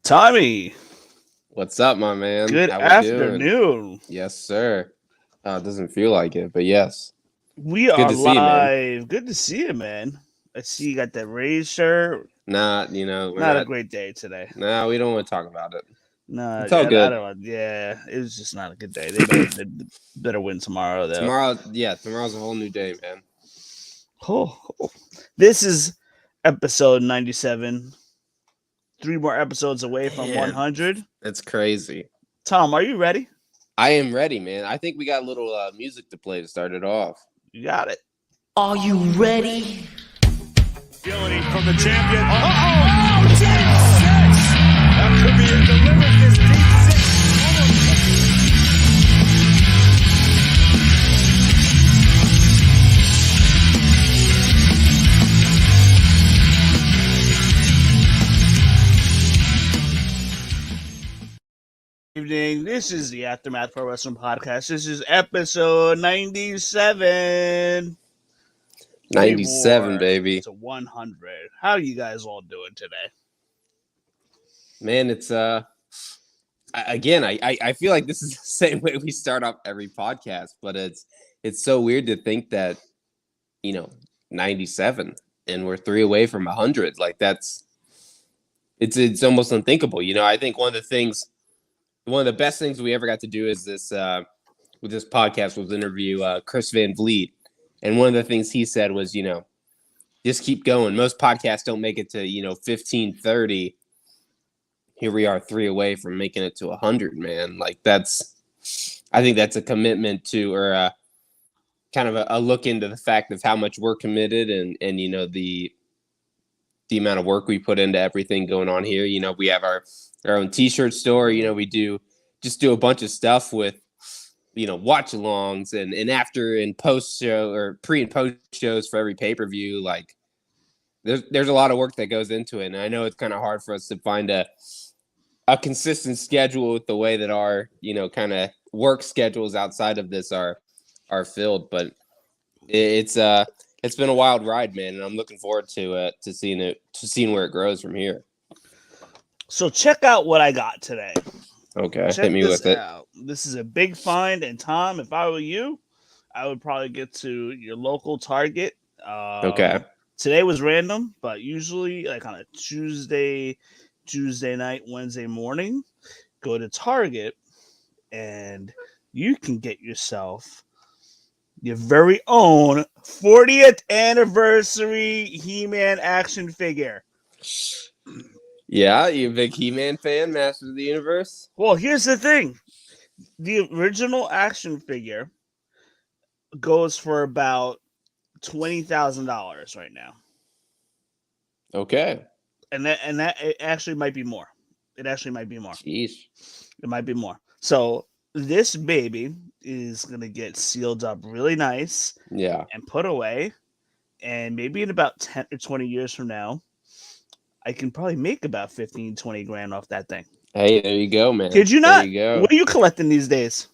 Tommy, What's up, my man? good How we doing? afternoon. Yes, sir. It doesn't feel like it, but yes. We Good are to see you, man. live. Good to see you, man. I see you got that Rays shirt. We're Not a not. great day today. No, we don't want to talk about it. No, It's all I good. don't. Yeah, it was just not a good day. They better win tomorrow, though. Tomorrow's a whole new day, man. Oh. This is episode 97. 3 more episodes away from Man, 100. It's crazy. Tom, are you ready? I am ready, man. I think we got a little music to play to start it off. You got it. Are you ready? Agility from the champion. Oh, deep six. That could be it. Delivers this deep six. Evening. This is the Aftermath Pro Wrestling Podcast. This is episode 97. 97, baby. To 100. How are you guys all doing today? Man, it's I feel like this is the same way we start off every podcast, but it's so weird to think that 97 and we're 3 away from 100. Like it's almost unthinkable. I think one of the best things we ever got to do is this with this podcast was interview Chris Van Vliet. And one of the things he said was, just keep going. Most podcasts don't make it to, 15, 30. Here we are 3 away from making it to 100, man. Like I think that's a commitment to, or kind of a look into the fact of how much we're committed and the amount of work we put into everything going on here. We have our own t-shirt store. We do a bunch of stuff with, watch alongs and after and post show or pre and post shows for every pay-per-view. Like there's a lot of work that goes into it. And I know it's kind of hard for us to find a consistent schedule with the way that our, kind of work schedules outside of this are filled, but it's been a wild ride, man. And I'm looking forward to seeing where it grows from here. So check out what I got today. Okay, Check hit me this with it. out. This is a big find, and Tom, if I were you, I would probably get to your local Target. Okay. Today was random, but usually like on a Tuesday night, Wednesday morning, go to Target, and you can get yourself your very own 40th anniversary He-Man action figure. Yeah, you a big He-Man fan, Masters of the Universe? Well, here's the thing. The original action figure goes for about $20,000 right now. Okay. And that it actually might be more. It actually might be more. Jeez. It might be more. So this baby is going to get sealed up really nice. Yeah. And put away. And maybe in about 10 or 20 years from now, I can probably make about 15, 20 grand off that thing. Hey, there you go, man. Did you not? There you go. What are you collecting these days?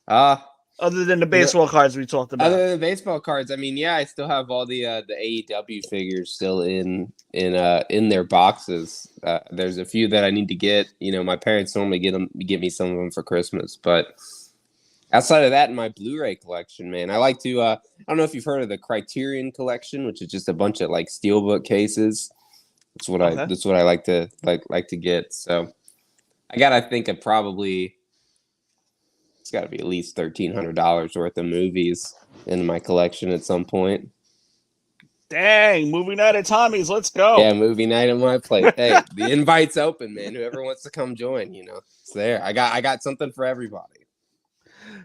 Other than the baseball cards we talked about. Other than the baseball cards, I mean, yeah, I still have all the AEW figures still in their boxes. There's a few that I need to get. My parents normally give me some of them for Christmas, but outside of that, in my Blu-ray collection, man, I like to. I don't know if you've heard of the Criterion collection, which is just a bunch of like steelbook cases. That's what I like to get. So I think it's got to be at least $1,300 worth of movies in my collection at some point. Dang, movie night at Tommy's. Let's go. Yeah, movie night at my place. Hey, the invite's open, man. Whoever wants to come join, it's there. I got something for everybody.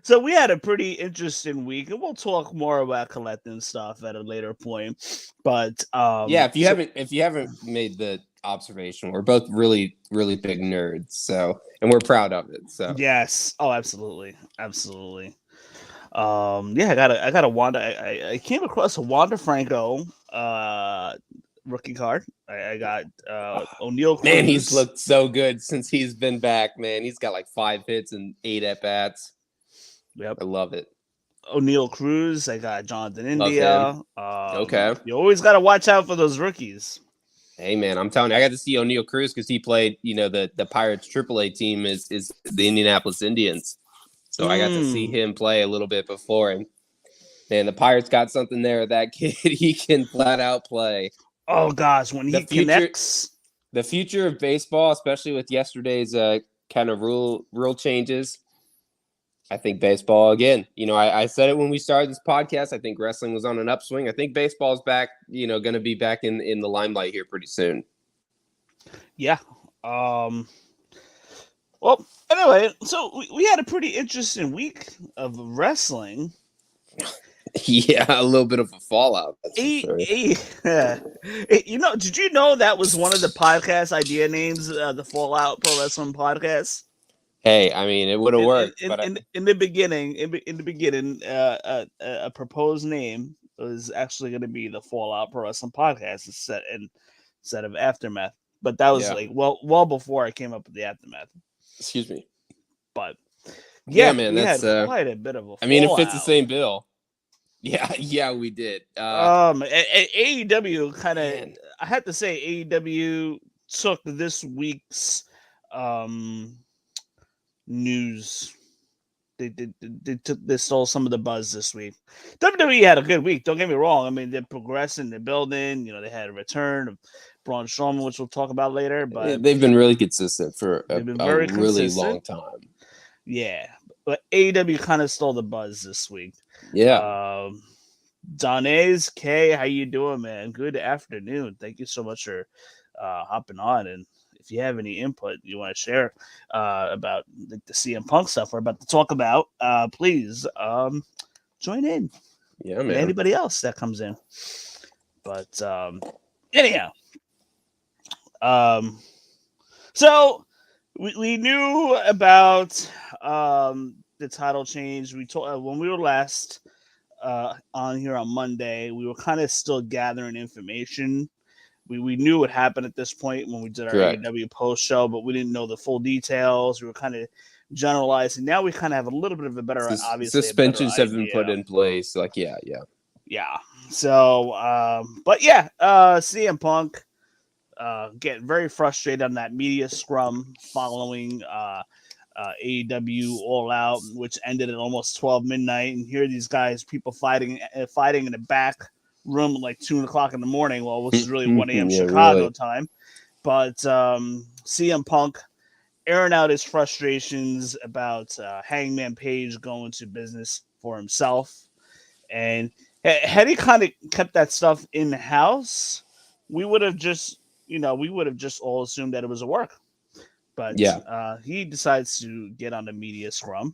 So we had a pretty interesting week, and we'll talk more about collecting stuff at a later point. But yeah, if you haven't made the observation, we're both really, really big nerds. So, and we're proud of it. So yes, oh, absolutely. Yeah, I got a Wanda. I came across a Wanda Franco rookie card. I got O'Neal Cruz. Man, he's looked so good since he's been back. Man, he's got like 5 hits and 8 at bats. Yep, I love it. O'Neal Cruz. I got Jonathan India. Okay. You always got to watch out for those rookies. Hey man, I'm telling you, I got to see O'Neal Cruz because he played, the Pirates AAA team is the Indianapolis Indians. So I got to see him play a little bit before, and man, the Pirates got something there. That kid, he can flat out play. Oh gosh, when The he future, connects. the future of baseball, especially with yesterday's kind of rule changes. I think baseball again. I said it when we started this podcast. I think wrestling was on an upswing. I think baseball's back. Going to be back in the limelight here pretty soon. Yeah. Well, anyway, so we had a pretty interesting week of wrestling. Yeah, a little bit of a fallout. That's for sure. Did you know that was one of the podcast idea names, the Fallout Pro Wrestling Podcast? Hey, I mean, it would have worked. In the beginning, a proposed name was actually going to be the Fallout Pro Wrestling Podcast instead of Aftermath. But that was well before I came up with the Aftermath. Excuse me. But yeah, man, we that's had quite a bit of a. I mean, it fits the same bill. Yeah, we did. AEW kind of, I have to say, AEW took this week's news. They stole some of the buzz this week. WWE had a good week. Don't get me wrong. I mean, they're progressing, they're building. They had a return of Braun Strowman, which we'll talk about later. But they've been really consistent for a really long time. Yeah, but AEW kind of stole the buzz this week. Yeah. Donez, K, how you doing, man? Good afternoon. Thank you so much for hopping on. And if you have any input you want to share about the CM Punk stuff we're about to talk about, please join in. Yeah, man. And anybody else that comes in. But anyhow, so we knew about the title change. We told when we were last on here on Monday, we were kind of still gathering information. We knew what happened at this point when we did our AEW post show, but we didn't know the full details. We were kind of generalizing. Now we kind of have a little bit of a better, obviously. Suspensions have been put in place. Yeah. So, but yeah, CM Punk getting very frustrated on that media scrum following AEW All Out, which ended at almost 12 midnight. And here are these guys, people fighting in the back room at like 2 o'clock in the morning, which is really 1 a.m. Chicago time. But CM Punk airing out his frustrations about Hangman Page going to business for himself. And had he kind of kept that stuff in the house, we would have just all assumed that it was a work. But he decides to get on the media scrum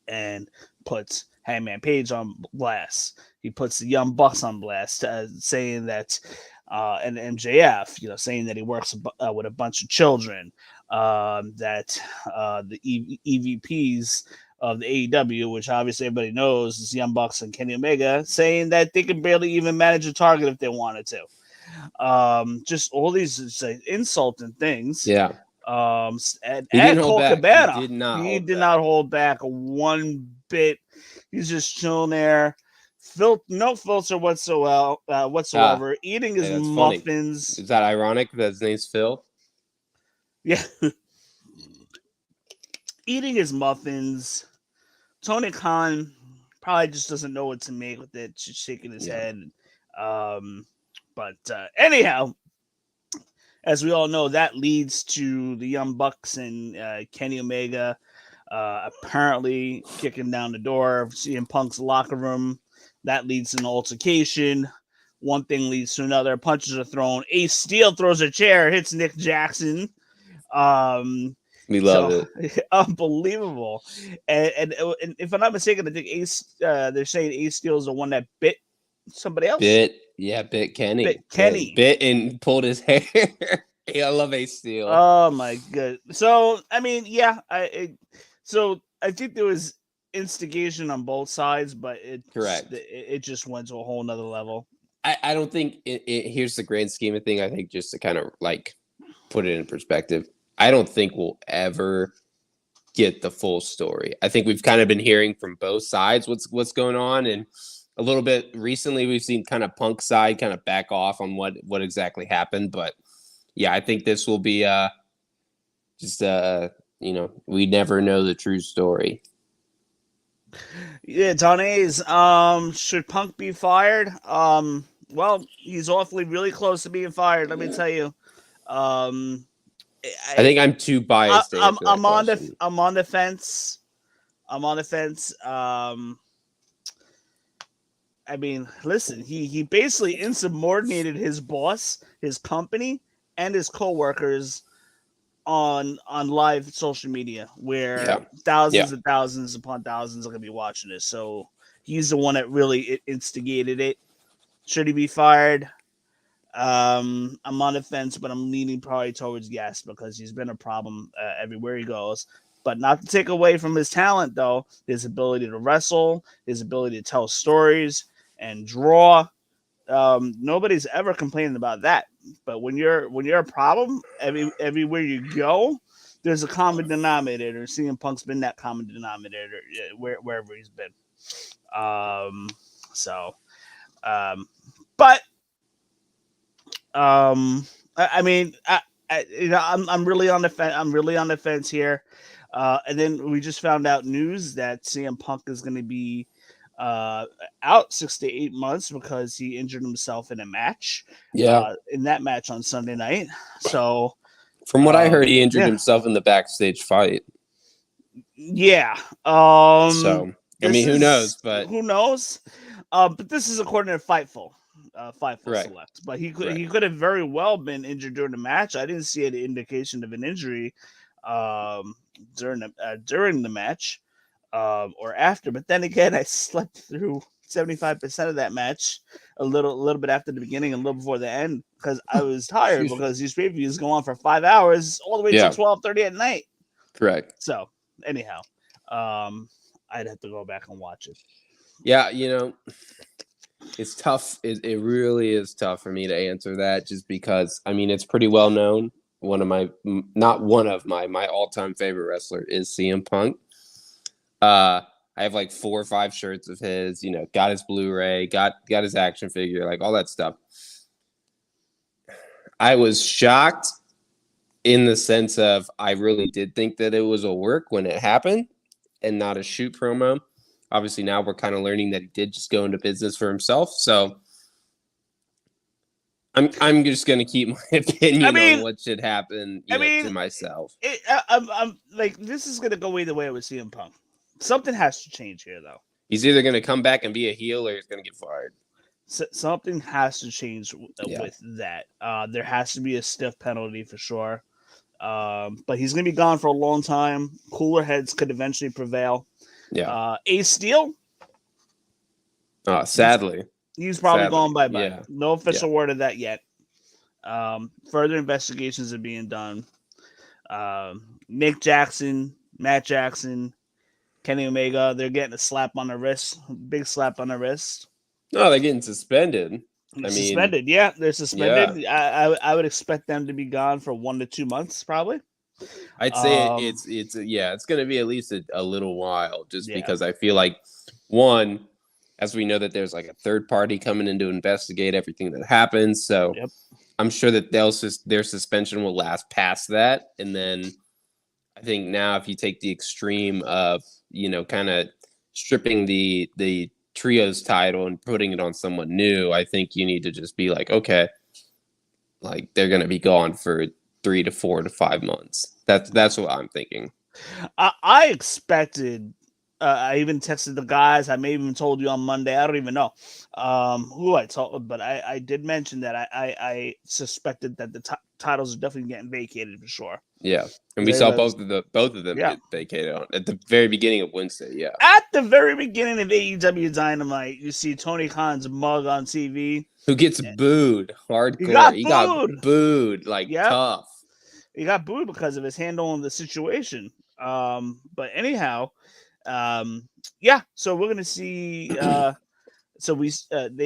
and puts Hangman Page on blast. He puts the Young Bucks on blast, saying that, and MJF, saying that he works with a bunch of children, that the EVPs of the AEW, which obviously everybody knows is Young Bucks and Kenny Omega, saying that they can barely even manage a target if they wanted to. Just all these insulting things. Yeah. And Colt Cabana, he did not hold back one bit. He's just chilling there, no filter whatsoever. Eating his muffins. Funny. Is that ironic that his name's Phil? Yeah. Eating his muffins. Tony Khan probably just doesn't know what to make with it, just shaking his head. But anyhow, as we all know, that leads to the Young Bucks and Kenny Omega apparently kicking down the door of CM Punk's locker room. That leads to an altercation. One thing leads to another. Punches are thrown. Ace Steel throws a chair, hits Nick Jackson. We love it. Unbelievable. And if I'm not mistaken, I think Ace. They're saying Ace Steel is the one that bit somebody else. Bit Kenny. Bit and pulled his hair. I love Ace Steel. Oh my god. So I mean, yeah. So I think there was instigation on both sides, but it just went to a whole nother level. I don't think here's the grand scheme of thing. I think just to kind of like put it in perspective, I don't think we'll ever get the full story. I think we've kind of been hearing from both sides what's going on, and a little bit recently. We've seen kind of Punk side kind of back off on what exactly happened, but yeah, I think this will be just we never know the true story. Yeah, Donnays. Should Punk be fired? Well, he's awfully really close to being fired. Let me tell you. I think I'm too biased to answer that question. I'm on the fence. I mean, listen, he basically insubordinated his boss, his company, and his coworkers on live social media, where thousands and thousands upon thousands are gonna be watching this. So he's the one that really instigated it. Should he be fired? I'm on the fence, but I'm leaning probably towards yes, because he's been a problem everywhere he goes. But not to take away from his talent, though, his ability to wrestle, his ability to tell stories and draw. Nobody's ever complaining about that. But when you're a problem, everywhere you go, there's a common denominator. CM Punk's been that common denominator wherever he's been. I mean, I'm really on the fence. I'm really on the fence here. And then we just found out news that CM Punk is going to be out 6 to 8 months because he injured himself in a match. Yeah, in that match on Sunday night. So, from what I heard, he injured himself in the backstage fight. Yeah. So I mean, who knows? But who knows? But this is according to Fightful. Fightful Select, but he could have very well been injured during the match. I didn't see any indication of an injury during the match or after. But then again, I slept through 75% of that match, a little bit after the beginning and a little before the end, because I was tired because these pay-per-views go on for 5 hours all the way to 12:30 at night. Correct. So anyhow, I'd have to go back and watch it. Yeah, it's tough. It really is tough for me to answer that, just because, I mean, it's pretty well known. My all-time favorite wrestler is CM Punk. I have like 4 or 5 shirts of his, got his Blu-ray, got his action figure, like all that stuff. I was shocked in the sense of I really did think that it was a work when it happened and not a shoot promo. Obviously, now we're kind of learning that he did just go into business for himself. So I'm just going to keep my opinion on what should happen to myself. I'm like, this is going to go either way with CM Punk. Something has to change here, though. He's either going to come back and be a heel or he's going to get fired. Something has to change with that. There has to be a stiff penalty for sure. But he's going to be gone for a long time. Cooler heads could eventually prevail. Yeah. Ace Steel. Sadly, he's probably gone bye-bye. Yeah. No official word of that yet. Further investigations are being done. Nick Jackson, Matt Jackson, Kenny Omega, they're getting a slap on the wrist. Big slap on the wrist. No, they're getting suspended. Suspended. Yeah, they're suspended. Yeah. I would expect them to be gone for 1 to 2 months, probably. I'd say it's going to be at least a little while, just because I feel like, one, as we know that there's like a third party coming in to investigate everything that happens. So I'm sure that their suspension will last past that. And then I think now if you take the extreme of, kind of stripping the trios title and putting it on someone new, I think you need to just be like, okay, like they're going to be gone for 3 to 4 to 5 months. That's what I'm thinking. I expected. I even texted the guys. I may have even told you on Monday. I don't even know who I told, but I did mention that I suspected that the titles are definitely getting vacated for sure. Yeah, and we saw both of them get vacated at the very beginning of Wednesday. Yeah, at the very beginning of AEW Dynamite, you see Tony Khan's mug on TV, who gets booed hardcore. He got booed like tough. He got booed because of his handling the situation. But anyhow. So we're gonna see. They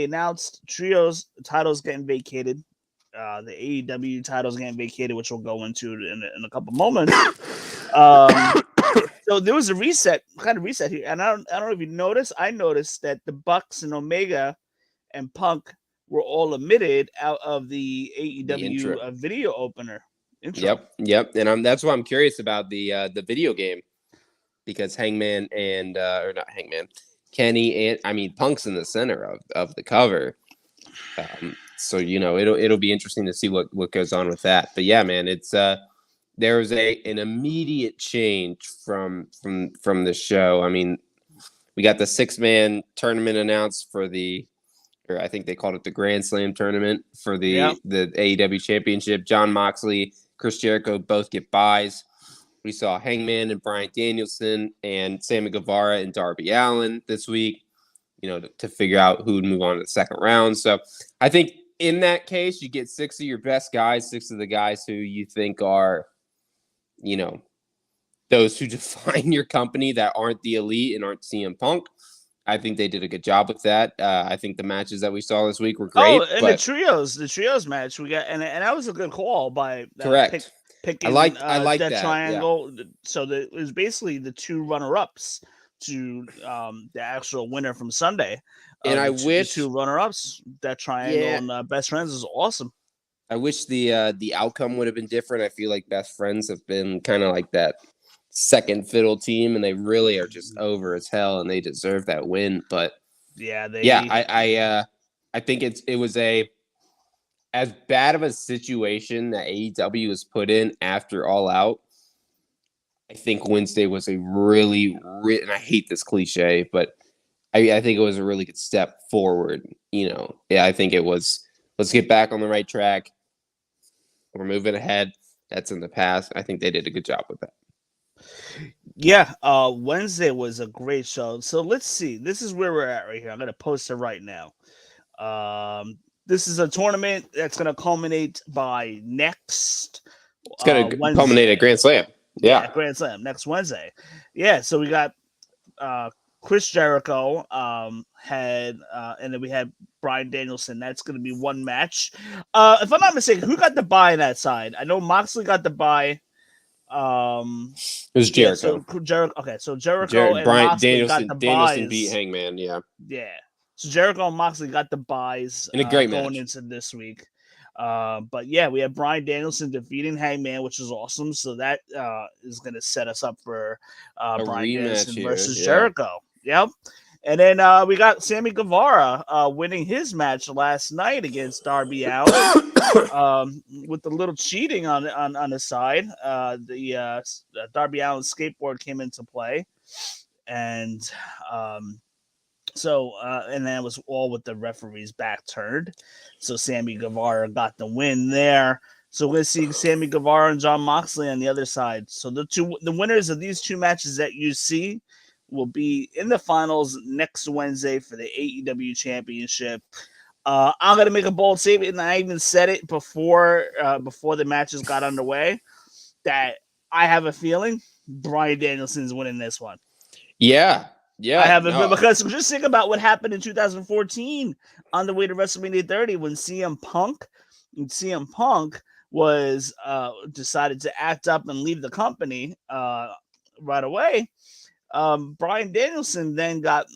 announced trios titles getting vacated. The AEW titles getting vacated, which we'll go into in a couple moments. So there was a kind of reset here, and I don't know if you noticed. I noticed that the Bucks and Omega and Punk were all omitted out of the The intro. AEW video opener intro. Yep. And that's why I'm curious about the video game, because Hangman and or not Hangman, Kenny and Punk's in the center of the cover. So it'll be interesting to see what goes on with that. But yeah, man, it's there was an immediate change from the show. I mean, we got the 6-man tournament announced or I think they called it the Grand Slam tournament for the AEW Championship. Jon Moxley, Chris Jericho both get buys. We saw Hangman and Bryan Danielson and Sammy Guevara and Darby Allin this week, to figure out who would move on to the second round. So I think in that case, you get 6 of your best guys, 6 of the guys who you think are, those who define your company that aren't the elite and aren't CM Punk. I think they did a good job with that. I think the matches that we saw this week were great. Oh, and the trios match we got, and that was a good call by correct. Picking I like that triangle. Yeah. So it was basically the 2 runner-ups to the actual winner from Sunday. And I wish the 2 runner-ups, that triangle and Best Friends is awesome. I wish the outcome would have been different. I feel like Best Friends have been kind of like that second fiddle team, and they really are just over as hell, and they deserve that win. But I think it was as bad of a situation that AEW was put in after All Out. I think Wednesday was a really, and I hate this cliche, but I think it was a really good step forward. I think it was, let's get back on the right track. We're moving ahead. That's in the past. I think they did a good job with that. Yeah, Wednesday was a great show. So let's see. This is where we're at right here. I'm going to post it right now. This is a tournament that's going to culminate by next. It's going to culminate at Grand Slam. Yeah, Grand Slam next Wednesday. Yeah, so we got Chris Jericho and then we had Bryan Danielson. That's going to be one match. If I'm not mistaken, who got the bye on that side? I know Moxley got the bye. It was Jericho. So Jericho and Bryan Moxley got the Danielson buys. beat Hangman. Yeah. So Jericho and Moxley got the buys in a great going match into this week. But yeah, we have Bryan Danielson defeating Hangman, which is awesome. So that is going to set us up for Bryan Danielson versus Jericho. Yep. And then we got Sammy Guevara winning his match last night against Darby Allin with a little cheating on his side. The Darby Allin skateboard came into play, and and then it was all with the referee's back turned. So Sammy Guevara got the win there. So we're going to see Sammy Guevara and Jon Moxley on the other side. So the winners of these 2 matches that you see will be in the finals next Wednesday for the AEW Championship. I'm going to make a bold statement, and I even said it before the matches got underway, that I have a feeling Bryan Danielson's winning this one. Yeah. I have a feeling, because just think about what happened in 2014 on the way to WrestleMania 30 when CM Punk was decided to act up and leave the company right away. Bryan Danielson then got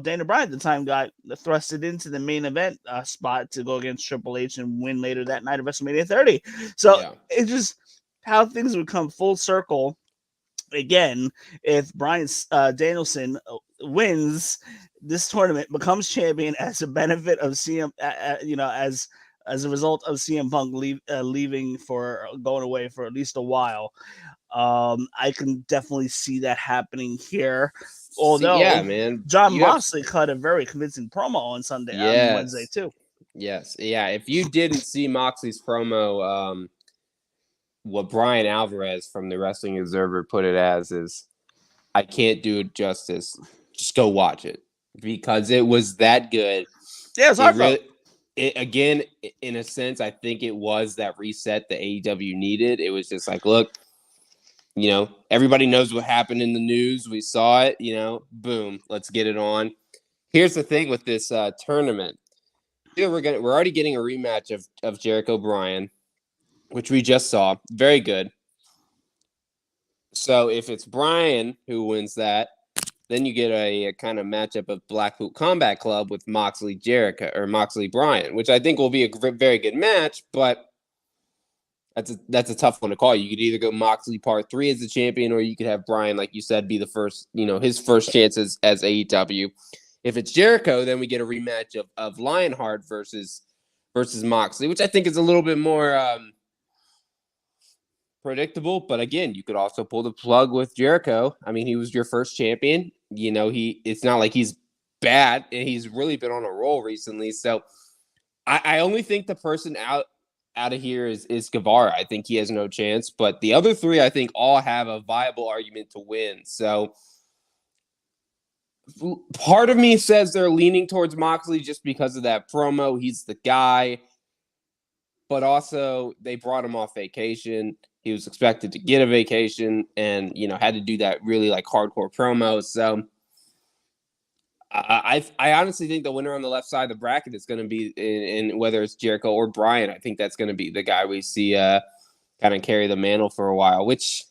Dana Bryan at the time got thrusted into the main event spot to go against Triple H and win later that night at WrestleMania 30. So it's just how things would come full circle again if Bryan Danielson wins this tournament, becomes champion as a benefit of CM, as a result of CM Punk leaving for going away for at least a while. I can definitely see that happening here. Although, man, Jon Moxley cut a very convincing promo on Wednesday too. Yes, yeah. If you didn't see Moxley's promo, what Brian Alvarez from the Wrestling Observer put it as is, I can't do it justice. Just go watch it because it was that good. Yeah, it's hard. Again, in a sense, I think it was that reset the AEW needed. It was just like, look, everybody knows what happened in the news. We saw it, boom, let's get it on. Here's the thing with this tournament. We're already getting a rematch of Jericho Bryan, which we just saw. Very good. So if it's Brian who wins that, then you get a kind of matchup of Blackpool Combat Club with Moxley Jericho or Moxley Brian, which I think will be a very good match, but that's a tough one to call. You could either go Moxley Part 3 as the champion, or you could have Brian, like you said, be the first, his first chances as AEW. If it's Jericho, then we get a rematch of Lionheart versus Moxley, which I think is a little bit more predictable. But again, you could also pull the plug with Jericho. I mean, he was your first champion. It's not like he's bad, and he's really been on a roll recently. So I only think the person out of here is Guevara. I think he has no chance. But the other three, I think, all have a viable argument to win. So part of me says they're leaning towards Moxley just because of that promo. He's the guy. But also, they brought him off vacation. He was expected to get a vacation and, had to do that really like hardcore promo. So I honestly think the winner on the left side of the bracket is going to be in whether it's Jericho or Brian. I think that's going to be the guy we see kind of carry the mantle for a while, which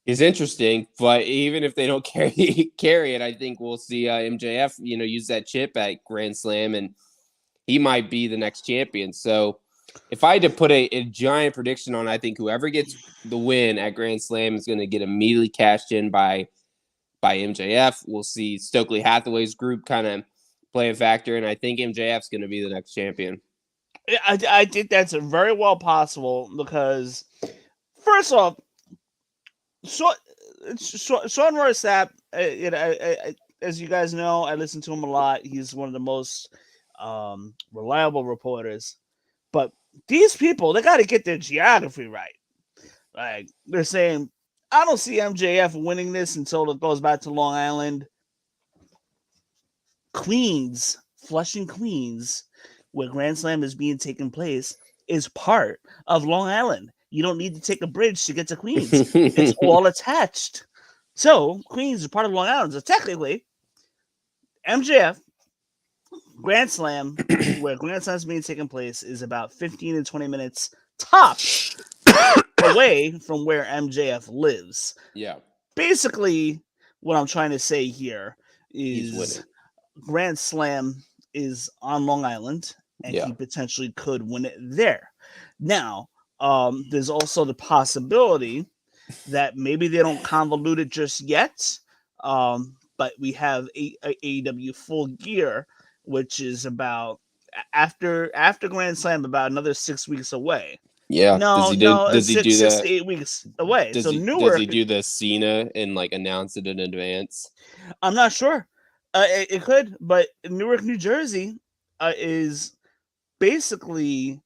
is interesting. But even if they don't carry it, I think we'll see MJF, use that chip at Grand Slam, and he might be the next champion. So if I had to put a giant prediction on, I think whoever gets the win at Grand Slam is going to get immediately cashed in by MJF. We'll see Stokely Hathaway's group kind of play a factor, and I think MJF's going to be the next champion. I think that's very well possible because, first off, Sean Ross Sapp, as you guys know, I listen to him a lot. He's one of the most reliable reporters. But these people, they got to get their geography right. Like, they're saying, I don't see MJF winning this until it goes back to Long Island. Queens, Flushing, Queens, where Grand Slam is being taken place, is part of Long Island. You don't need to take a bridge to get to Queens. It's all attached. So, Queens is part of Long Island. So, technically, MJF, Grand Slam, where Grand Slam is being taken place, is about 15 to 20 minutes tops away from where MJF lives. Yeah. Basically, what I'm trying to say here is Grand Slam is on Long Island, and he potentially could win it there. Now, there's also the possibility that maybe they don't convolute it just yet, but we have AEW Full Gear, which is about after Grand Slam, about another 6 weeks away. Yeah. Does he do 6 to 8 weeks away. Does he do the Cena and like announce it in advance? I'm not sure. It could, but Newark, New Jersey is basically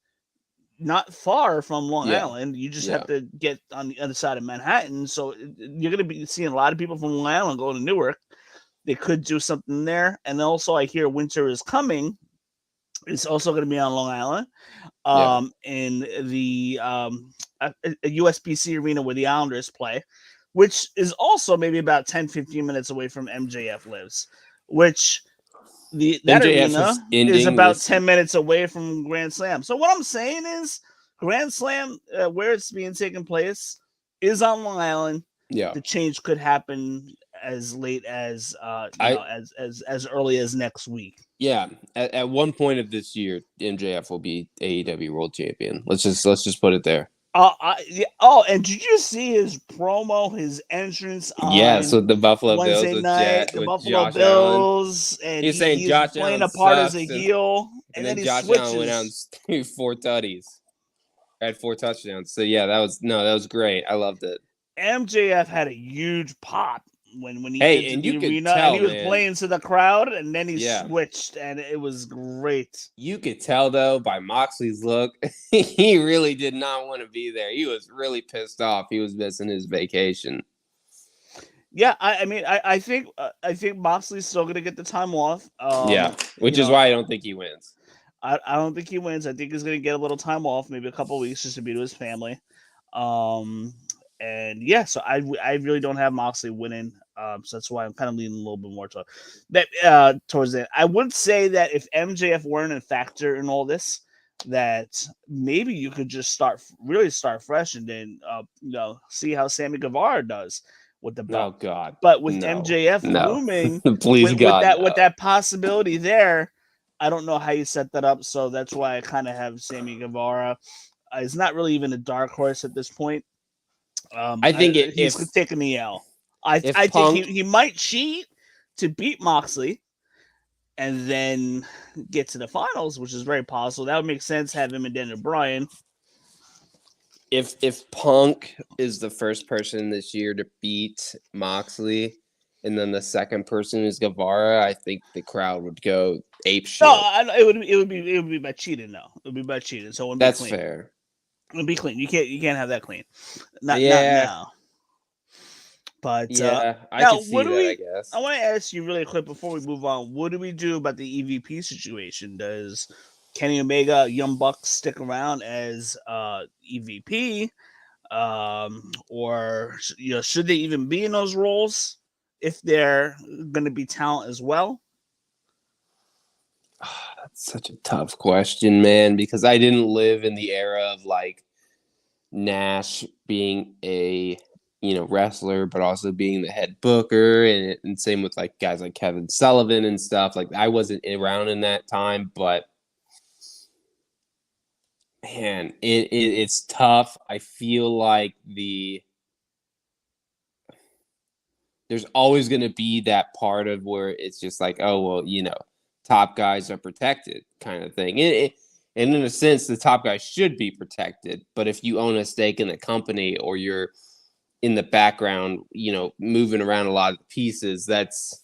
not far from Long Island. You just have to get on the other side of Manhattan. So you're going to be seeing a lot of people from Long Island going to Newark. They could do something there. And also I hear Winter is Coming. It's also going to be on Long Island, in the USBC arena where the Islanders play, which is also maybe about 10, 15 minutes away from MJF lives, which that arena is about 10 minutes away from Grand Slam. So what I'm saying is Grand Slam, where it's being taken place, is on Long Island. Yeah. The change could happen as late as as early as next week. Yeah, at one point of this year, MJF will be AEW World Champion. Let's just put it there. And did you see his promo, his entrance? So the Buffalo Wednesday Bills night, the Buffalo Bills, and he's saying Josh playing Allen a part sucks, as a heel, and then he Josh switches. Allen went out and threw 4 tutties, had 4 touchdowns. So yeah, that was great. I loved it. MJF had a huge pop when he and you could arena, tell, and he was man. playing to the crowd, and then he switched, and it was great. You could tell though by Moxley's look, he really did not want to be there. He was really pissed off. He was missing his vacation. Yeah, I think Moxley's still gonna get the time off. Which is why I don't think he wins. I don't think he wins. I think he's gonna get a little time off, maybe a couple weeks, just to be to his family. And so I really don't have Moxley winning. So that's why I'm kind of leaning a little bit more towards that. I would say that if MJF weren't a factor in all this, that maybe you could just start fresh and then see how Sammy Guevara does with the Oh belt. God! But with No. MJF No. looming, Please God, no. with that possibility there, I don't know how you set that up. So that's why I kind of have Sammy Guevara. It's not really even a dark horse at this point. I think he's taking the L. I think he might cheat to beat Moxley and then get to the finals, which is very possible. That would make sense. Have him and Daniel Bryan. If Punk is the first person this year to beat Moxley, and then the second person is Guevara, I think the crowd would go ape shit. No, it would be by cheating. No, it would be by cheating. So it wouldn't That's be clean. fair. It would be clean. You can't have that clean. Not now. But I now, can see that. I guess I want to ask you really quick before we move on. What do we do about the EVP situation? Does Kenny Omega, Young Bucks stick around as EVP, or should they even be in those roles if they're going to be talent as well? That's such a tough question, man, because I didn't live in the era of like Nash being a wrestler, but also being the head booker, and same with like guys like Kevin Sullivan and stuff. Like I wasn't around in that time, but man, it's tough. I feel like there's always going to be that part of where it's just like, oh well, top guys are protected kind of thing. And in a sense, the top guys should be protected. But if you own a stake in the company or you're in the background, moving around a lot of the pieces, that's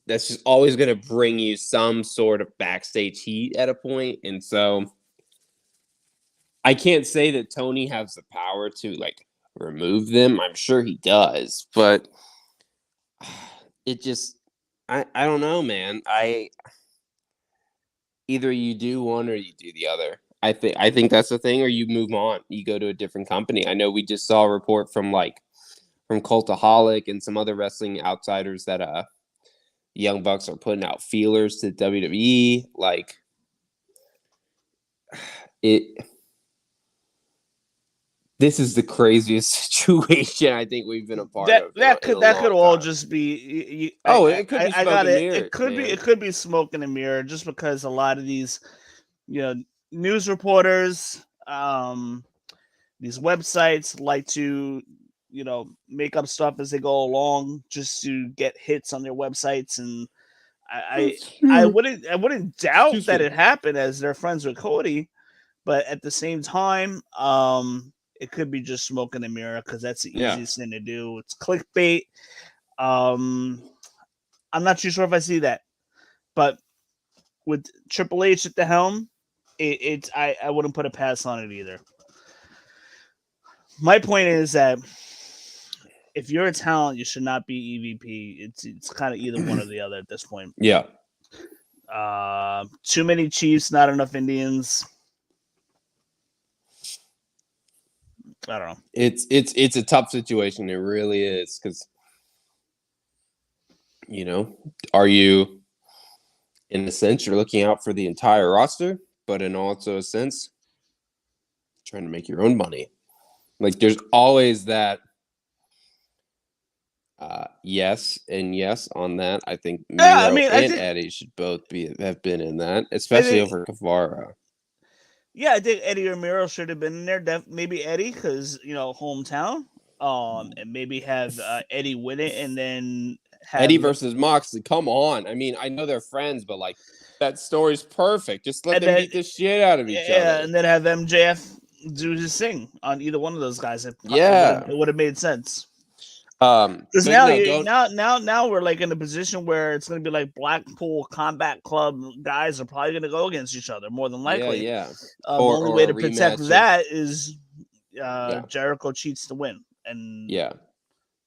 just always going to bring you some sort of backstage heat at a point. And so I can't say that Tony has the power to like remove them. I'm sure he does, but it just, I don't know, man. Either you do one or you do the other. I think that's the thing, or you move on. You go to a different company. I know we just saw a report from Cultaholic and some other wrestling outsiders that Young Bucks are putting out feelers to WWE. Like this is the craziest situation I think we've been a part of. That could all just be. It could be smoke and mirrors. It could be smoke and a mirror, just because a lot of these, news reporters, these websites like to, make up stuff as they go along just to get hits on their websites, and I wouldn't doubt that it happened as they're friends with Cody, but at the same time, it could be just smoke in the mirror because that's the easiest thing to do. It's clickbait. I'm not too sure if I see that, but with Triple H at the helm, I wouldn't put a pass on it either. My point is that if you're a talent, you should not be EVP. It's kind of either one or the other at this point. Yeah. Too many Chiefs, not enough Indians. I don't know. It's a tough situation. It really is, because are you, in a sense, you're looking out for the entire roster, but in also a sense, trying to make your own money. Like there's always that yes and yes on that. I think Miro and Eddie should both have been in that, especially over Guevara. Yeah, I think Eddie or Miro should have been in there. Maybe Eddie, because hometown. And maybe have Eddie win it, and then have Eddie versus Moxley. Come on, I mean, I know they're friends, but like that story's perfect. Just let them beat the shit out of each other. Yeah, and then have MJF do his thing on either one of those guys. It would have made sense. Because now we're like in a position where it's going to be like Blackpool Combat Club guys are probably going to go against each other more than likely. Yeah. The only way to protect that is Jericho cheats to win. And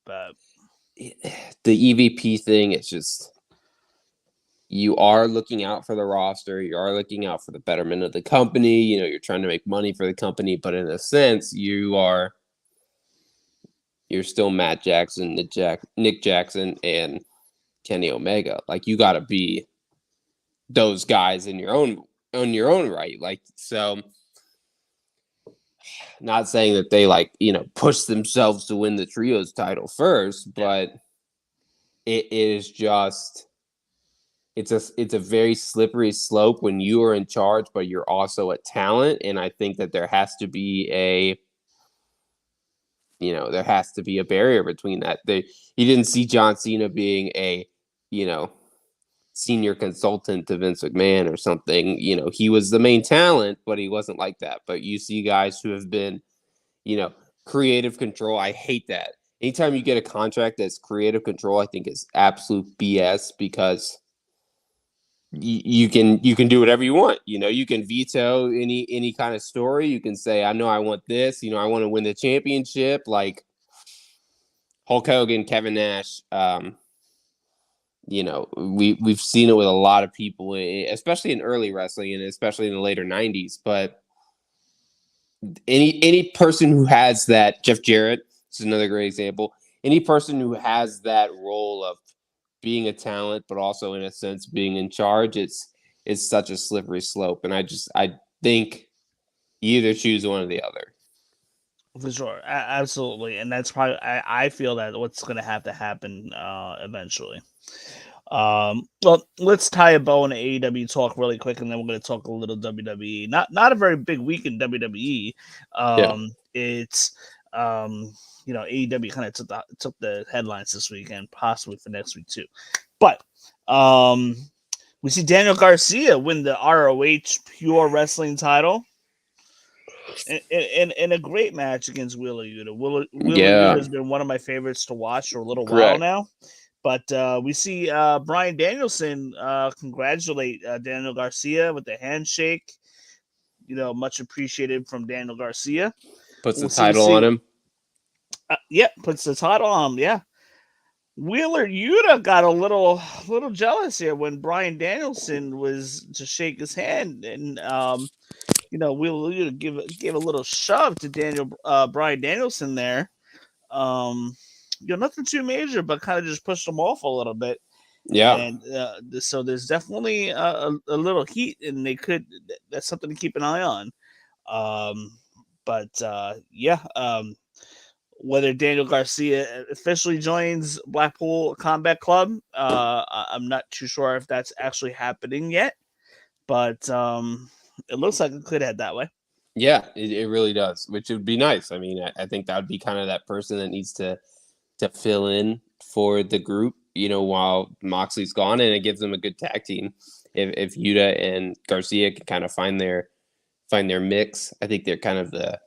but the EVP thing, it's just you are looking out for the roster. You are looking out for the betterment of the company. You're trying to make money for the company, but in a sense, you're still Matt Jackson, Nick Jackson, and Kenny Omega. Like you got to be those guys in your own on your own right. Like, so not saying that they push themselves to win the trios title first, but it is just it's a very slippery slope when you are in charge, but you're also a talent. And I think that there has to be a barrier between that. You didn't see John Cena being a senior consultant to Vince McMahon or something. He was the main talent, but he wasn't like that. But you see guys who have been, creative control. I hate that. Anytime you get a contract that's creative control, I think is absolute BS, because you can do whatever you want. You can veto any kind of story. You can say, I know I want this. I want to win the championship, like Hulk Hogan, Kevin Nash. We've seen it with a lot of people, especially in early wrestling and especially in the later 90s. But any person who has that, Jeff Jarrett is another great example. Any person who has that role of being a talent, but also in a sense being in charge, it's such a slippery slope. And I think you either choose one or the other. For sure, absolutely, and that's probably I feel that what's going to have to happen eventually. Well, let's tie a bow on AEW talk really quick, and then we're going to talk a little WWE. Not a very big week in WWE. It's AEW kind of took the headlines this week, and possibly for next week too. But we see Daniel Garcia win the ROH Pure Wrestling title. In a great match against Wheeler Yuta. Wheeler Yuta has been one of my favorites to watch for a little while now. But we see Bryan Danielson congratulate Daniel Garcia with a handshake. Much appreciated from Daniel Garcia. Puts the title on him. Puts the title on him. Yeah. Wheeler Yuta got a little jealous here when Bryan Danielson was to shake his hand, and Wheeler Yuta give a little shove to Bryan Danielson there. Nothing too major, but kind of just pushed him off a little bit. Yeah. And so there's definitely a little heat, and that's something to keep an eye on. Whether Daniel Garcia officially joins Blackpool Combat Club, I'm not too sure if that's actually happening yet, but it looks like it could head that way. Yeah, it really does, which would be nice. I mean, I think that would be kind of that person that needs to fill in for the group, while Moxley's gone, and it gives them a good tag team. If Yuta and Garcia can kind of find their mix, I think they're kind of the,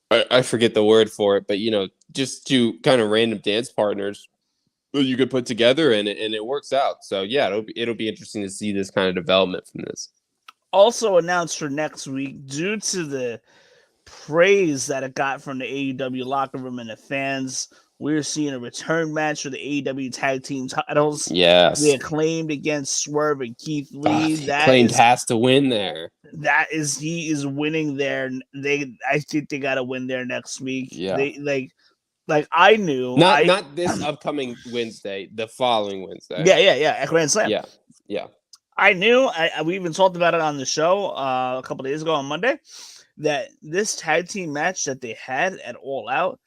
I forget the word for it, but just two kind of random dance partners that you could put together, and it works out. So yeah, it'll be interesting to see this kind of development from this. Also announced for next week, due to the praise that it got from the AEW locker room and the fans, we're seeing a return match for the AEW tag team titles. Yes, the Acclaimed against Swerve and Keith Lee. Acclaimed has to win there. He is winning there. I think they got to win there next week. Yeah, they I knew not this upcoming Wednesday, the following Wednesday. Yeah, at Grand Slam. Yeah. I knew. We even talked about it on the show a couple days ago on Monday, that this tag team match that they had at All Out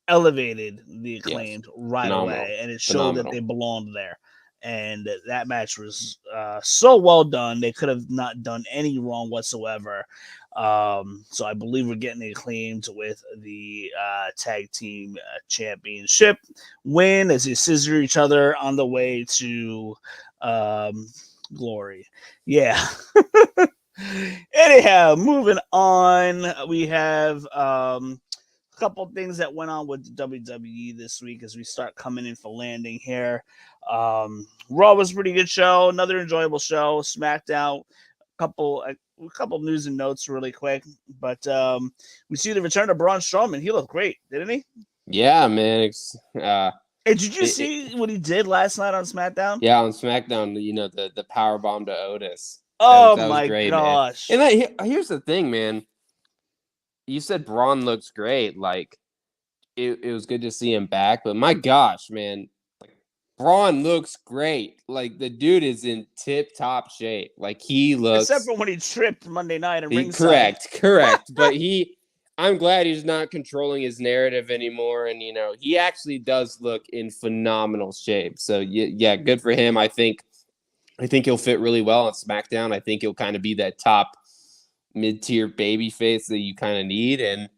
elevated the Acclaimed right away, and it showed that they belonged there. And that match was so well done. They could have not done any wrong whatsoever. So I believe we're getting the Acclaimed with the tag team championship win as they scissor each other on the way to glory. Yeah. Anyhow, moving on, we have a couple things that went on with WWE this week as we start coming in for landing here. Raw was a pretty good show, another enjoyable show. SmackDown, a couple news and notes really quick, but we see the return of Braun Strowman. He looked great, didn't he? Yeah, man. Hey, did you see what he did last night on SmackDown? Yeah, on SmackDown, the power bomb to Otis. That my great, gosh! Man. And here's the thing, man. You said Braun looks great. Like, it was good to see him back, but my gosh, man, like, Braun looks great. Like the dude is in tip-top shape. Like he looks Except for when he tripped Monday night at ringside. correct. But I'm glad he's not controlling his narrative anymore. And he actually does look in phenomenal shape. So yeah, good for him. I think he'll fit really well on SmackDown. I think he'll kind of be that top mid-tier baby face that you kind of need, and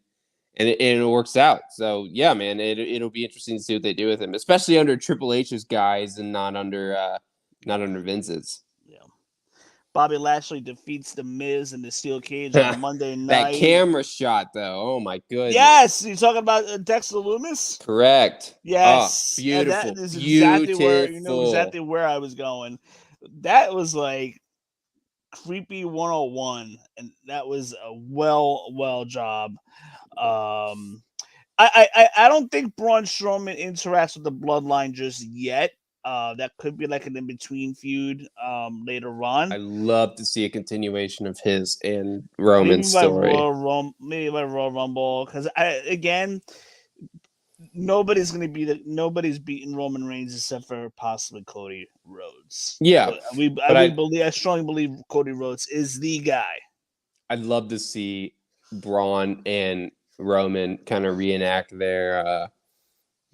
it works out. So yeah, man, it'll be interesting to see what they do with him, especially under Triple H's guys and not under Vince's. Yeah. Bobby Lashley defeats The Miz in the steel cage on Monday night. That camera shot, though. Oh my goodness. Yes, you talking about Dexter Loomis? Correct. Yes, Oh, beautiful. That is beautiful. exactly where I was going. That was like creepy 101, and that was a well job. I don't think Braun Strowman interacts with the Bloodline just yet. That could be like an in-between feud later on. I love to see a continuation of his and Roman's story. Maybe by Royal Rumble, because nobody's beating Roman Reigns except for possibly Cody Rhodes. Yeah, I strongly believe Cody Rhodes is the guy. I'd love to see Braun and Roman kind of reenact their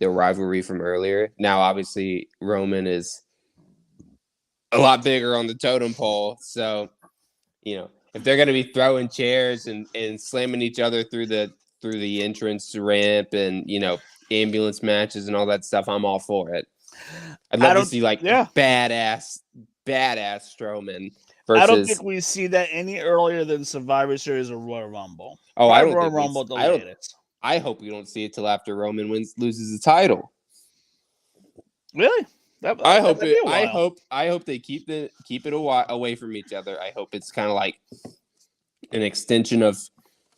rivalry from earlier. Now, obviously, Roman is a lot bigger on the totem pole, so if they're going to be throwing chairs and slamming each other through the entrance ramp and ambulance matches and all that stuff, I'm all for it. I'd love to see badass Strowman. Versus, I don't think we see that any earlier than Survivor Series or Royal Rumble. Oh, I don't Royal think Rumble delayed. I hope we don't see it till after Roman loses the title. Really? I hope they keep it away from each other. I hope it's kind of like an extension of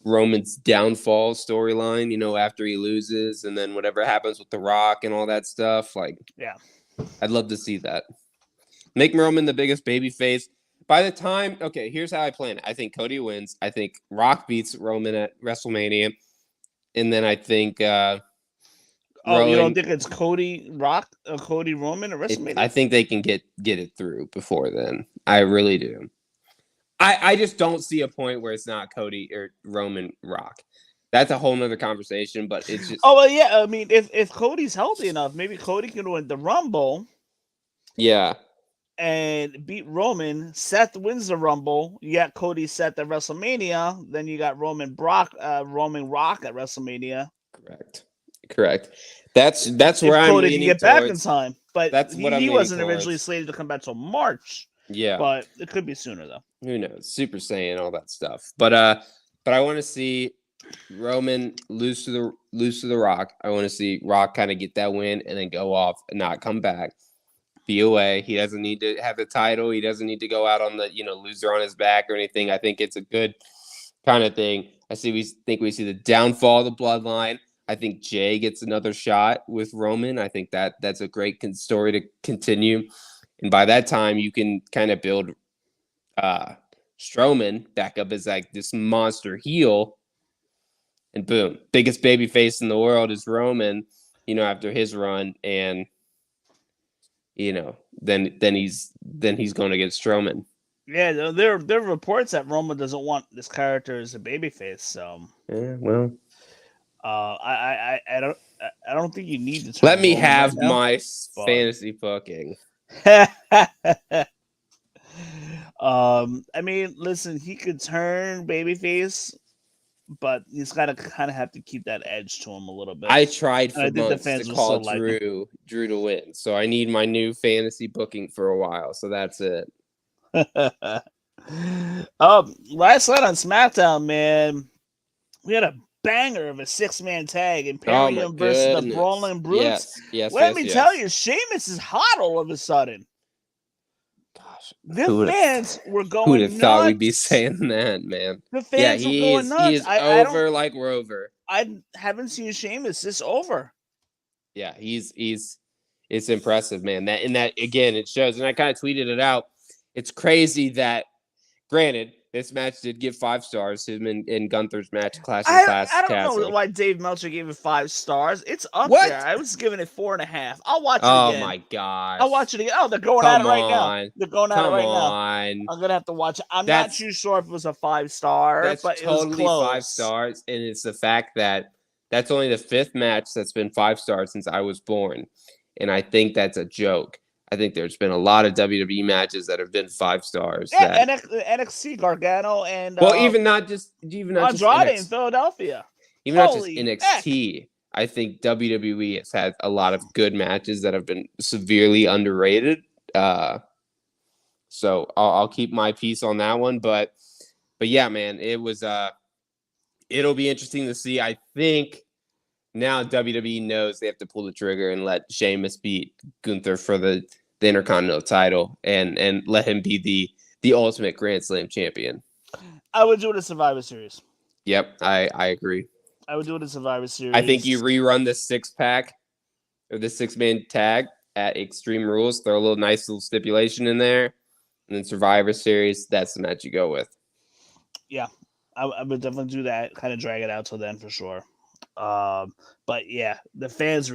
Roman's downfall storyline, after he loses, and then whatever happens with The Rock and all that stuff. I'd love to see that. Make Roman the biggest babyface. By the time, here's how I plan it. I think Cody wins. I think Rock beats Roman at WrestleMania. And then I think you don't think it's Cody Roman at WrestleMania? I think they can get it through before then. I really do. I just don't see a point where it's not Cody or Roman Rock. That's a whole nother conversation, but it's just... Oh, well, yeah. I mean, if Cody's healthy enough, maybe Cody can win the Rumble. Yeah. And beat Roman. Seth wins the Rumble. You got Cody, Seth at WrestleMania. Then you got Roman Rock at WrestleMania. Correct. That's where I'm Cody leaning can get towards. Back in time, but that's what he wasn't originally slated to come back till March. Yeah, but it could be sooner though. Who knows? Super Saiyan, all that stuff. But I want to see Roman lose to the Rock. I want to see Rock kind of get that win and then go off and not come back. Be away. He doesn't need to have the title. He doesn't need to go out on the loser on his back or anything. I think it's a good kind of thing. We see the downfall of the Bloodline. I think Jay gets another shot with Roman. I think that's a great story to continue. And by that time, you can kind of build Strowman back up as like this monster heel. And boom, biggest baby face in the world is Roman, after his run. And then he's going to get Strowman. Yeah, there are reports that Roman doesn't want this character as a babyface. So yeah, well, I don't think you need to. Let me have my fantasy booking. I mean, listen, he could turn babyface, but he's got to kind of have to keep that edge to him a little bit. I tried for months to call Drew to win, so I need my new fantasy booking for a while. So that's it. Last night on SmackDown, man, we had a banger of a 6-man tag, Imperium versus the Brawling Brutes. Yes. Let me tell you, Sheamus is hot all of a sudden. Gosh, the fans were going nuts. Who would have thought we'd be saying that, man? The fans were going nuts. He is over like Rover. I haven't seen Sheamus this over. Yeah, it's impressive, man. That again, it shows, and I kind of tweeted it out. It's crazy that, granted, This match did get 5 stars. Him and Gunther's match, Clash of I Class don't know Castle. why Dave Meltzer gave it 5 stars. It's up What? there. I was giving it 4.5. I'll watch it Oh again. my gosh! I'll watch it again. Oh, they're going at it right now. They're going at it Come right now. on. I'm gonna have to watch it. I'm not too sure if it was a 5-star, That's but it totally was close. 5 stars, and it's the fact that that's only the 5th match that's been 5 stars since I was born, and I think that's a joke. I think there's been a lot of WWE matches that have been 5 stars. Yeah, NXT Gargano and even not just Andrade in Philadelphia. Even not just Holy NXT. heck. I think WWE has had a lot of good matches that have been severely underrated. So I'll keep my piece on that one. But yeah, man, it was it'll be interesting to see. I think now WWE knows they have to pull the trigger and let Sheamus beat Gunther for the Intercontinental title and let him be the ultimate Grand Slam champion. I would do it in Survivor Series. Yep, I agree. I would do it in Survivor Series. I think you rerun the 6-pack or the 6-man tag at Extreme Rules. Throw a nice little stipulation in there. And then Survivor Series, that's the match you go with. Yeah, I would definitely do that. Kind of drag it out till then for sure. But yeah, the fans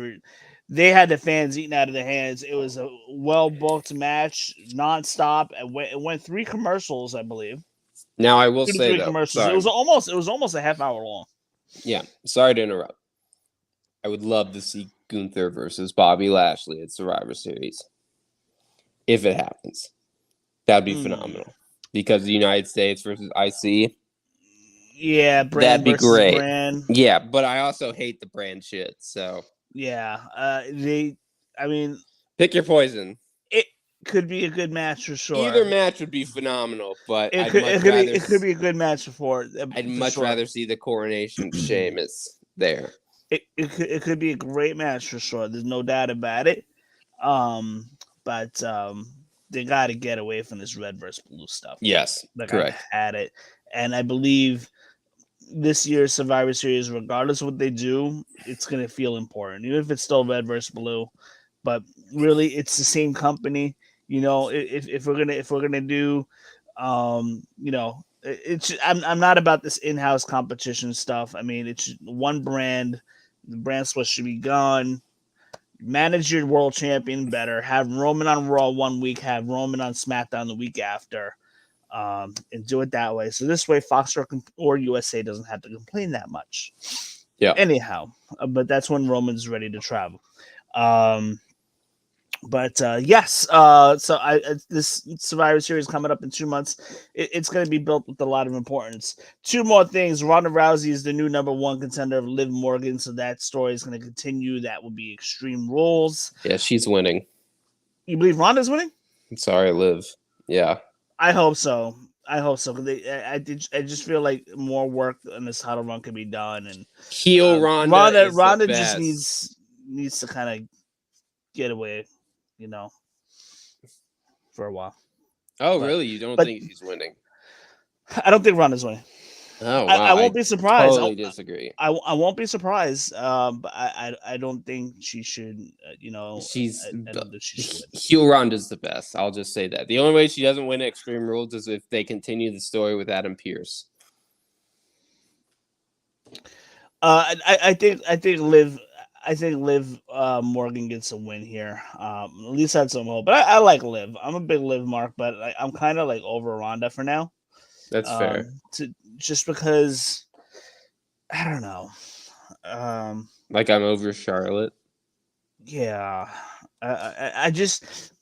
they had the fans eating out of their hands. It was a well-booked match, nonstop. It went 3 commercials, I believe. Now I will say though, commercials. It was almost a half hour long. Yeah, sorry to interrupt. I would love to see Gunther versus Bobby Lashley at Survivor Series. If it happens, that'd be phenomenal. Because the United States versus IC. Yeah, that'd be great. Brand. Yeah, but I also hate the brand shit. So yeah, pick your poison. It could be a good match for sure. Either match would be phenomenal, but it could be a good match for. I'd much rather see the coronation of Sheamus there. It could be a great match for sure. There's no doubt about it. But they got to get away from this red versus blue stuff. Yes, correct. I've had it, and I believe this year's Survivor Series, regardless of what they do, it's going to feel important, even if it's still red versus blue. But really, it's the same company. You know, if we're gonna do, you know, I'm not about this in-house competition stuff. I mean, it's one brand. The brand split should be gone. Manage your world champion better. Have Roman on Raw one week. Have Roman on SmackDown the week after, and do it that way. So this way, Fox or USA doesn't have to complain that much. Yeah. Anyhow, but that's when Roman's ready to travel. But yes, so this Survivor Series coming up in 2 months. It's going to be built with a lot of importance. 2 more things. Ronda Rousey is the new #1 contender of Liv Morgan, so that story is going to continue. That will be Extreme Rules. Yeah, she's winning. You believe Ronda's winning? Sorry, Liv. Yeah, I hope so. I just feel like more work on this title run can be done, and heel Ronda just needs to kind of get away. You know, for a while. Oh, really? You don't think she's winning? I don't think Ronda's winning. Oh, wow. I won't be surprised. Totally disagree. I won't be surprised. But I don't think she should. You know, I don't think she should. Heel Ronda's the best. I'll just say that. The only way she doesn't win Extreme Rules is if they continue the story with Adam Pearce. I think Liv Morgan gets a win here. At least had some hope. But I like Liv. I'm a big Liv mark, but I'm kind of like over Ronda for now. That's fair. Just because I don't know. Like I'm over Charlotte. Yeah. I just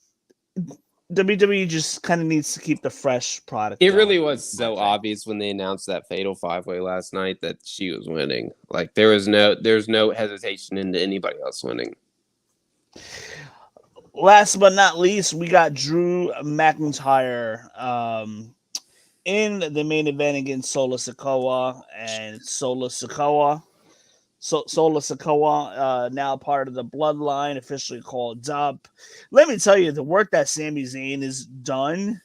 WWE just kind of needs to keep the fresh product. It really was so obvious when they announced that Fatal 5-Way last night that she was winning. Like there's no hesitation into anybody else winning. Last but not least, we got Drew McIntyre in the main event against Solo Sikoa, and Solo Sikoa, now part of the Bloodline, officially called up. Let me tell you, the work that Sami Zayn has done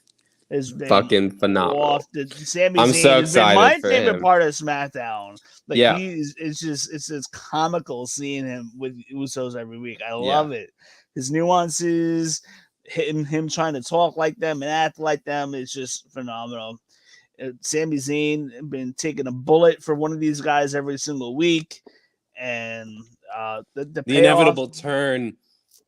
has been fucking phenomenal. Sami I'm Zayn so has been excited my for favorite him. part of SmackDown. Like yeah, it's just comical seeing him with Usos every week. I love it. His nuances, him trying to talk like them and act like them, is just phenomenal. Sami Zayn been taking a bullet for one of these guys every single week, and the The payoff, inevitable turn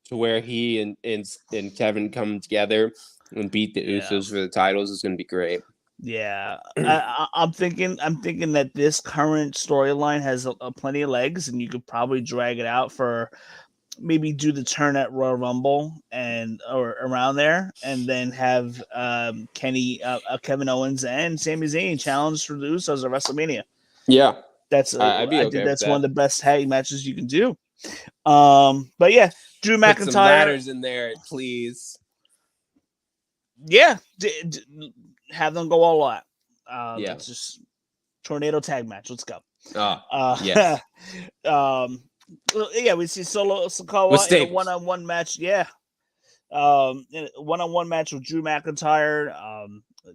to where he and Kevin come together and beat the Yeah. Usos for the titles is going to be great. Yeah, I'm thinking that this current storyline has plenty of legs, and you could probably drag it out for maybe do the turn at Royal Rumble or around there, and then have Kevin Owens and Sami Zayn challenge for the Usos at WrestleMania. Yeah, That's I'd be I okay think with that's that. one of the best tag matches you can do. But yeah, Drew Put some McIntyre. ladders in there, please. Yeah, have them go all out. Yeah. It's just tornado tag match. Let's go. Yes. Yeah, we see Solo Sikoa With in a staples. one-on-one match. Yeah, in a one-on-one match with Drew McIntyre.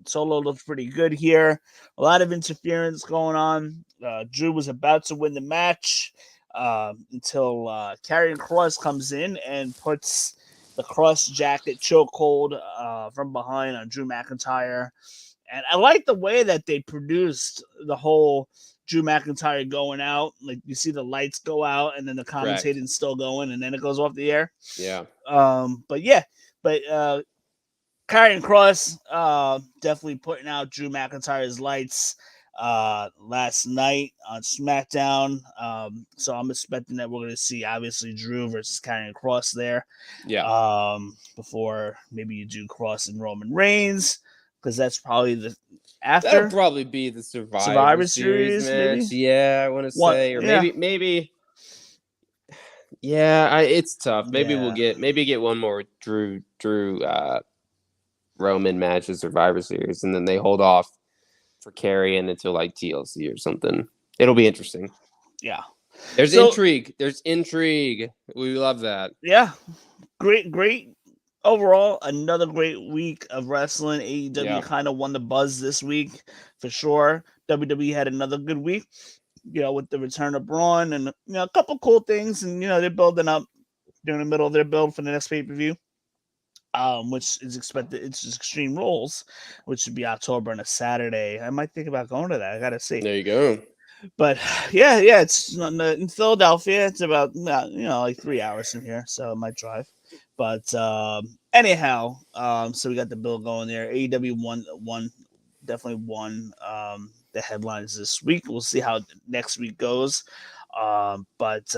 Solo looks pretty good here. A lot of interference going on. Drew was about to win the match until Karrion Kross comes in and puts the cross jacket chokehold from behind on Drew McIntyre. And I like the way that they produced the whole Drew McIntyre going out. Like, you see the lights go out, and then the commentating's still going, and then it goes off the air. Yeah. But Karrion Kross definitely putting out Drew McIntyre's lights last night on SmackDown. So I'm expecting that we're going to see, obviously, Drew versus Karrion Kross there. Yeah. Before maybe you do Kross and Roman Reigns, because that's probably the after. That'll probably be the Survivor Series match. maybe? Yeah, I want to say, or maybe. Yeah, it's tough. Maybe we'll get one more Drew Roman match at Survivor Series, and then they hold off for Karrion until like TLC or something. It'll be interesting. Yeah. There's intrigue. There's intrigue. We love that. Yeah. Great. Overall, another great week of wrestling. AEW kind of won the buzz this week for sure. WWE had another good week, with the return of Braun and a couple cool things, and they're building up. They're in the middle of their build for the next pay-per-view, which is expected. It's just Extreme Rules, which should be October on a Saturday. I might think about going to that. I gotta see. There you go. But yeah, it's in Philadelphia. It's about like 3 hours from here, so I might drive. But anyhow, so we got the bill going there. AEW definitely won the headlines this week. We'll see how next week goes. But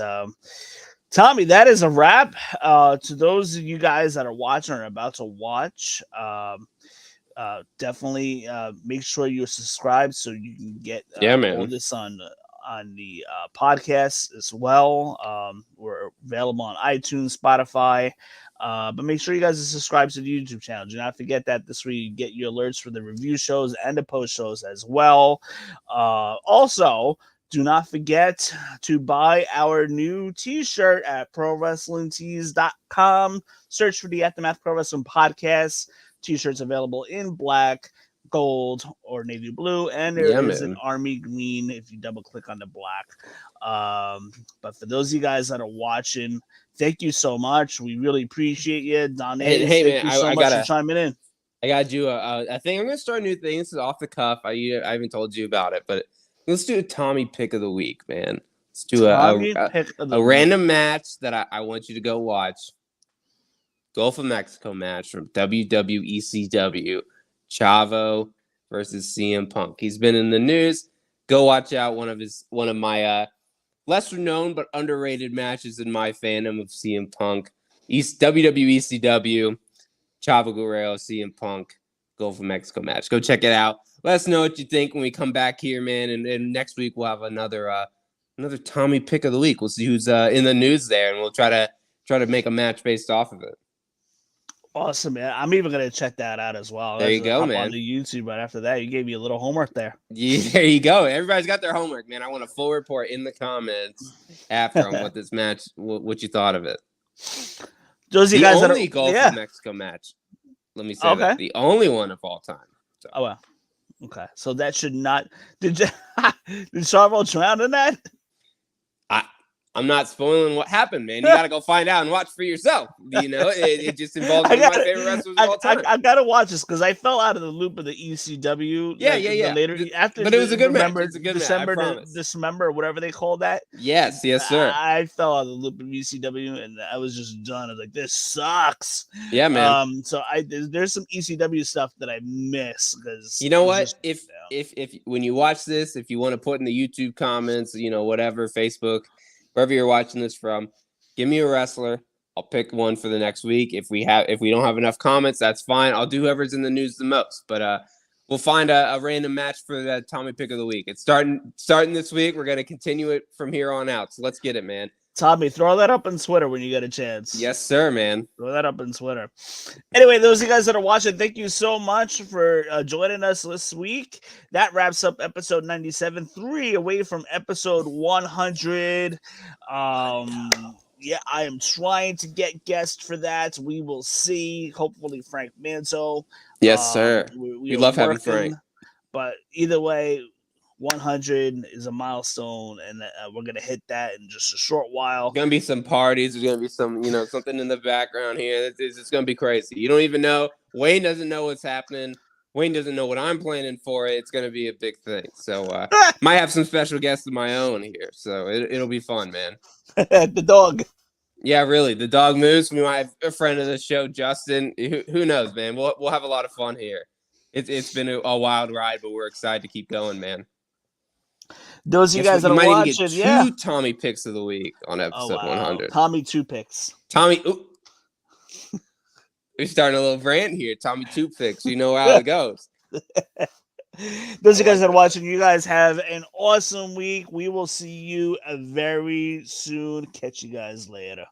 Tommy, that is a wrap. To those of you guys that are watching or about to watch, definitely make sure you're subscribed so you can get all this on the podcast as well. We're available on iTunes, Spotify, but make sure you guys are subscribed to the YouTube channel. Do not forget that this way you get your alerts for the review shows and the post shows as well. Also, do not forget to buy our new t-shirt at ProWrestlingTees.com. Search for the Aftermath Pro Wrestling Podcast. T-shirts available in black, gold, or navy blue, and there is an army green if you double click on the black. But for those of you guys that are watching, thank you so much. We really appreciate you. Don, hey thank man, you so much for chiming in. I gotta do a thing. I'm gonna start a new thing. This is off the cuff. I haven't told you about it, but let's do a Tommy pick of the week, man. Let's do a random match that I want you to go watch. Gulf of Mexico match from WWECW, Chavo versus CM Punk. He's been in the news. Go watch out one of my lesser known but underrated matches in my fandom of CM Punk. WWECW, Chavo Guerrero, CM Punk, Gulf of Mexico match. Go check it out. Let us know what you think when we come back here, man. And next week we'll have another Tommy pick of the week. We'll see who's in the news there, and we'll try to make a match based off of it. Awesome, man. I'm even going to check that out as well. There you go, man. On the YouTube right after that. You gave me a little homework there. Yeah, there you go. Everybody's got their homework, man. I want a full report in the comments after on what this match, what you thought of it. Those the guys only Gulf of Mexico match. Let me say that. The only one of all time. So. Oh, well. Okay. So that should not... Did Chavo drown in that? I'm not spoiling what happened, man. You got to go find out and watch for yourself. You know, it just involves one of my favorite wrestlers of all time. I gotta watch this because I fell out of the loop of the ECW. Yeah. The later after, but it was a good match. Remember It's a good December match. I to promise. December or whatever they call that. Yes, sir. I fell out of the loop of ECW and I was just done. I was like, this sucks. Yeah, man. So there's some ECW stuff that I miss because you know what? If when you watch this, if you want to put in the YouTube comments, you know, whatever, Facebook, wherever you're watching this from, give me a wrestler. I'll pick one for the next week. If we don't have enough comments, that's fine. I'll do whoever's in the news the most. But we'll find a random match for that Tommy pick of the week. It's starting this week. We're gonna continue it from here on out. So let's get it, man. Tommy, throw that up on Twitter when you get a chance. Yes, sir, man. Throw that up on Twitter. Anyway, those of you guys that are watching, thank you so much for joining us this week. That wraps up episode 97, 3 away from episode 100. Yeah, I am trying to get guests for that. We will see. Hopefully, Frank Manzo. Yes, sir. We love having Frank. But either way, 100 is a milestone, and we're gonna hit that in just a short while. There's gonna be some parties. There's gonna be some, something in the background here. It's gonna be crazy. You don't even know. Wayne doesn't know what's happening. Wayne doesn't know what I'm planning for it. It's gonna be a big thing. So might have some special guests of my own here. So it'll be fun, man. The dog. Yeah, really. The dog Moose. We might have a friend of the show, Justin. Who knows, man? We'll have a lot of fun here. It's been a wild ride, but we're excited to keep going, man. Those of you guys that are watching, two Tommy picks of the week on episode 100. Tommy 2 picks. Tommy, we're starting a little rant here. Tommy 2 picks. You know how it goes. Those of you guys that are watching, you guys have an awesome week. We will see you very soon. Catch you guys later.